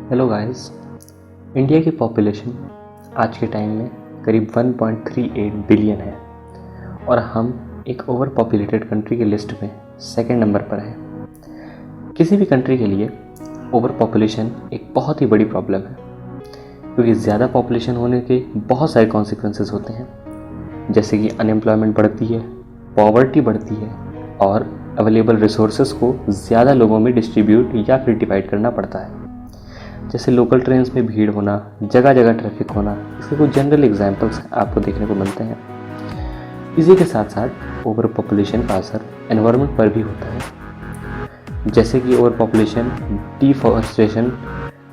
Hello guys. India की population आज के टाइम में करीब 1.38 बिलियन है और हम एक ओवर पॉपुलेटेड कंट्री की लिस्ट में सेकंड नंबर पर हैं। किसी भी कंट्री के लिए ओवर पॉपुलेशन एक बहुत ही बड़ी प्रॉब्लम है, क्योंकि ज़्यादा पॉपुलेशन होने के बहुत सारे कॉन्सिक्वेंसेस होते हैं, जैसे कि अनएम्प्लॉयमेंट बढ़ती है, पॉवर्टी बढ़ती है और अवेलेबल रिसोर्सेज को ज़्यादा लोगों में डिस्ट्रीब्यूट या फिर डिवाइड करना पड़ता है। जैसे लोकल ट्रेन्स में भीड़ होना, जगह जगह ट्रैफिक होना, इसके कुछ जनरल एग्जांपल्स आपको देखने को मिलते हैं। इसी के साथ साथ ओवर पॉपुलेशन का असर एनवायरनमेंट पर भी होता है, जैसे कि over population deforestation,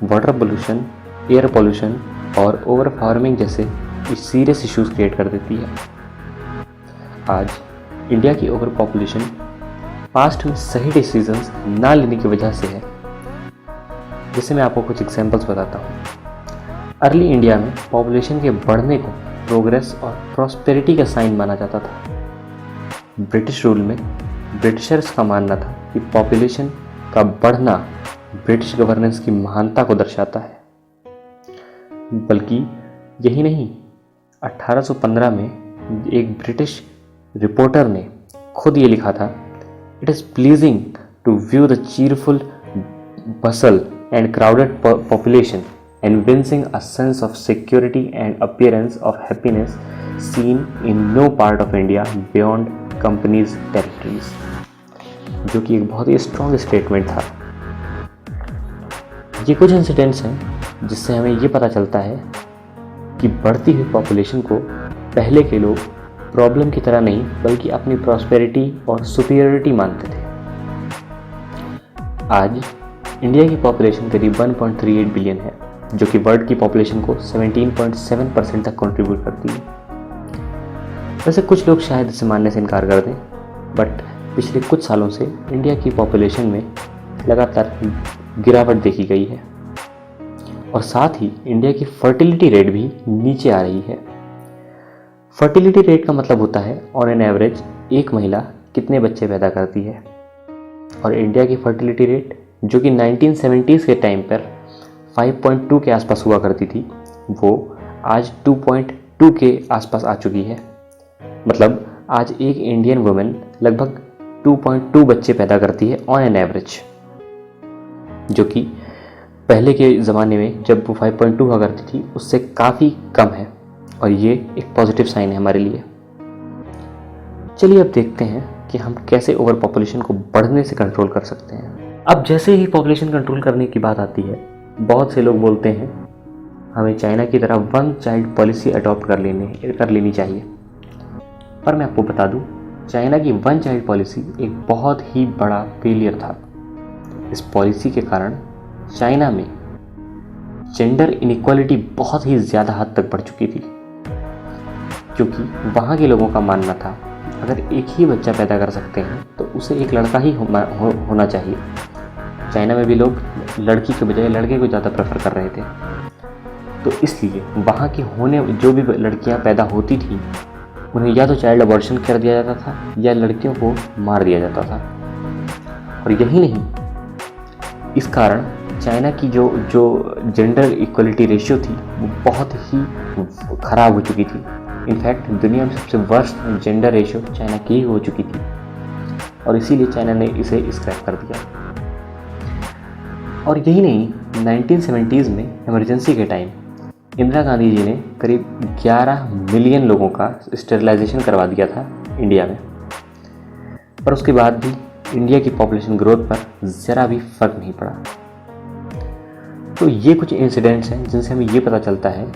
water pollution, air pollution और ओवर फार्मिंग जैसे सीरियस इश्यूज क्रिएट कर देती है। आज इंडिया की ओवर पॉपुलेशन पास्ट में सही डिसीजंस ना लेने की वजह से है। जैसे मैं आपको कुछ एग्जांपल्स बताता हूँ। अर्ली इंडिया में पॉपुलेशन के बढ़ने को प्रोग्रेस और प्रॉस्पेरिटी का साइन माना जाता था। ब्रिटिश रूल में ब्रिटिशर्स का मानना था कि पॉपुलेशन का बढ़ना ब्रिटिश गवर्नेंस की महानता को दर्शाता है। बल्कि यही नहीं, 1815 में एक ब्रिटिश रिपोर्टर ने खुद ये लिखा था, it is pleasing to view the cheerful bustle and crowded population, evincing a sense of security and appearance of happiness seen in no part of India beyond company's territories, जो कि एक बहुत ही strong statement था। ये कुछ incidents हैं जिससे हमें ये पता चलता है कि बढ़ती हुई पॉपुलेशन को पहले के लोग प्रॉब्लम की तरह नहीं बल्कि अपनी प्रॉस्पेरिटी और सुपीरियरिटी मानते थे। आज इंडिया की पॉपुलेशन करीब 1.38 बिलियन है, जो कि वर्ल्ड की पॉपुलेशन को 17.7% तक कंट्रीब्यूट करती है। वैसे कुछ लोग शायद इसे मानने से इनकार कर दें, बट पिछले कुछ सालों से इंडिया की पॉपुलेशन में लगातार गिरावट देखी गई है और साथ ही इंडिया की फर्टिलिटी रेट भी नीचे आ रही है। फर्टिलिटी रेट का मतलब होता है ऑन एन एवरेज एक महिला कितने बच्चे पैदा करती है, और इंडिया की फर्टिलिटी रेट जो कि 1970s के टाइम पर 5.2 के आसपास हुआ करती थी, वो आज 2.2 के आसपास आ चुकी है। मतलब आज एक इंडियन वुमेन लगभग 2.2 बच्चे पैदा करती है ऑन एन एवरेज, जो कि पहले के ज़माने में जब वो 5.2 हुआ करती थी उससे काफ़ी कम है, और ये एक पॉजिटिव साइन है हमारे लिए। चलिए अब देखते हैं कि हम कैसे ओवर पॉपुलेशन को बढ़ने से कंट्रोल कर सकते हैं। अब जैसे ही पॉपुलेशन कंट्रोल करने की बात आती है, बहुत से लोग बोलते हैं हमें चाइना की तरह वन चाइल्ड पॉलिसी अडॉप्ट कर लेनी चाहिए। पर मैं आपको बता दूं, चाइना की वन चाइल्ड पॉलिसी एक बहुत ही बड़ा फेलियर था। इस पॉलिसी के कारण चाइना में जेंडर इनइक्वालिटी बहुत ही ज़्यादा हद तक बढ़ चुकी थी, क्योंकि वहाँ के लोगों का मानना था अगर एक ही बच्चा पैदा कर सकते हैं तो उसे एक लड़का ही होना चाहिए। चाइना में भी लोग लड़की के बजाय लड़के को ज़्यादा प्रेफर कर रहे थे, तो इसलिए वहाँ की जो भी लड़कियाँ पैदा होती थी उन्हें या तो चाइल्ड अबॉर्शन कर दिया जाता था या लड़कियों को मार दिया जाता था। और यही नहीं, इस कारण चाइना की जो जेंडर इक्वलिटी रेशियो थी वो बहुत ही ख़राब हो चुकी थी। इनफैक्ट दुनिया में सबसे वर्स्ट जेंडर रेशियो चाइना की ही हो चुकी थी, और इसीलिए चाइना ने इसे स्क्रैप कर दिया। और यही नहीं, 1970s में इमरजेंसी के टाइम इंदिरा गांधी जी ने करीब 11 मिलियन लोगों का स्टेरिलाइजेशन करवा दिया था इंडिया में, पर उसके बाद भी इंडिया की पॉपुलेशन ग्रोथ पर ज़रा भी फर्क नहीं पड़ा। तो ये कुछ इंसिडेंट्स हैं जिनसे हमें ये पता चलता है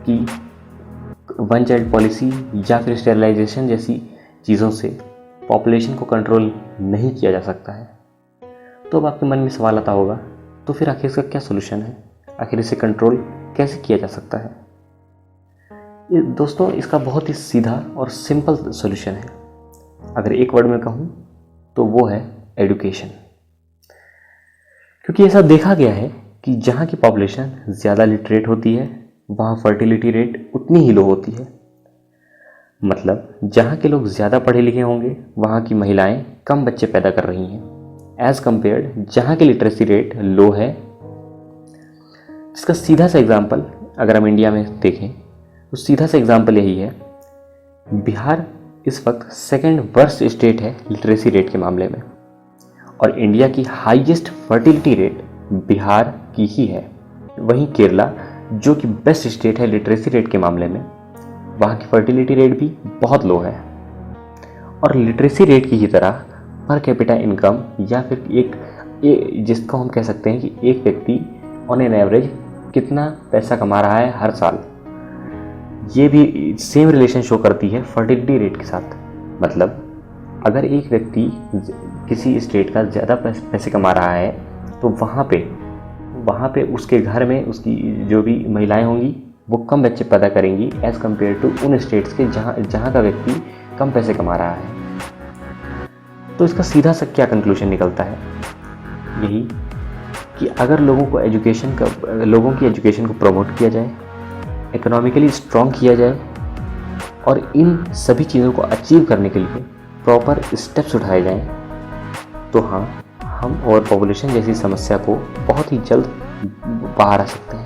कि वन चाइल्ड पॉलिसी या फिर स्टेरिलाइजेशन जैसी चीज़ों से पॉपुलेशन को कंट्रोल नहीं किया जा सकता है। तो अब आपके मन में सवाल आता होगा, तो फिर आखिर इसका क्या सोल्यूशन है, आखिर इसे कंट्रोल कैसे किया जा सकता है? दोस्तों, इसका बहुत ही सीधा और सिंपल सोल्यूशन है। अगर एक वर्ड में कहूँ तो वो है एजुकेशन। क्योंकि ऐसा देखा गया है कि जहाँ की पॉपुलेशन ज़्यादा लिटरेट होती है वहाँ फर्टिलिटी रेट उतनी ही लो होती है। मतलब जहाँ के लोग ज़्यादा पढ़े लिखे होंगे वहाँ की महिलाएं कम बच्चे पैदा कर रही हैं, एज़ कम्पेयर्ड जहाँ की लिटरेसी रेट लो है इसका सीधा सा एग्जाम्पल अगर हम इंडिया में देखें तो सीधा सा एग्जाम्पल यही है, बिहार इस वक्त सेकंड वर्स्ट स्टेट है लिटरेसी रेट के मामले में, और इंडिया की हाईएस्ट फर्टिलिटी रेट बिहार की ही है। वहीं केरला जो कि बेस्ट स्टेट है लिटरेसी रेट के मामले में, वहाँ की फर्टिलिटी रेट भी बहुत लो है। और लिटरेसी रेट की ही तरह पर कैपिटा इनकम या फिर जिसको हम कह सकते हैं कि एक व्यक्ति ऑन एन एवरेज कितना पैसा कमा रहा है हर साल, ये भी सेम रिलेशन शो करती है फर्टिलिटी रेट के साथ। मतलब अगर एक व्यक्ति किसी स्टेट का ज़्यादा पैसे कमा रहा है तो वहाँ पे उसके घर में उसकी जो भी महिलाएं होंगी वो कम बच्चे पैदा करेंगी एज़ कम्पेयर टू उन स्टेट्स के जहाँ का व्यक्ति कम पैसे कमा रहा है। तो इसका सीधा सा क्या कंक्लूजन निकलता है, यही कि अगर लोगों की एजुकेशन को प्रमोट किया जाए, इकोनॉमिकली स्ट्रॉन्ग किया जाए और इन सभी चीज़ों को अचीव करने के लिए प्रॉपर स्टेप्स उठाए जाएं, तो हाँ, हम ओवर पॉपुलेशन जैसी समस्या को बहुत ही जल्द बाहर आ सकते हैं।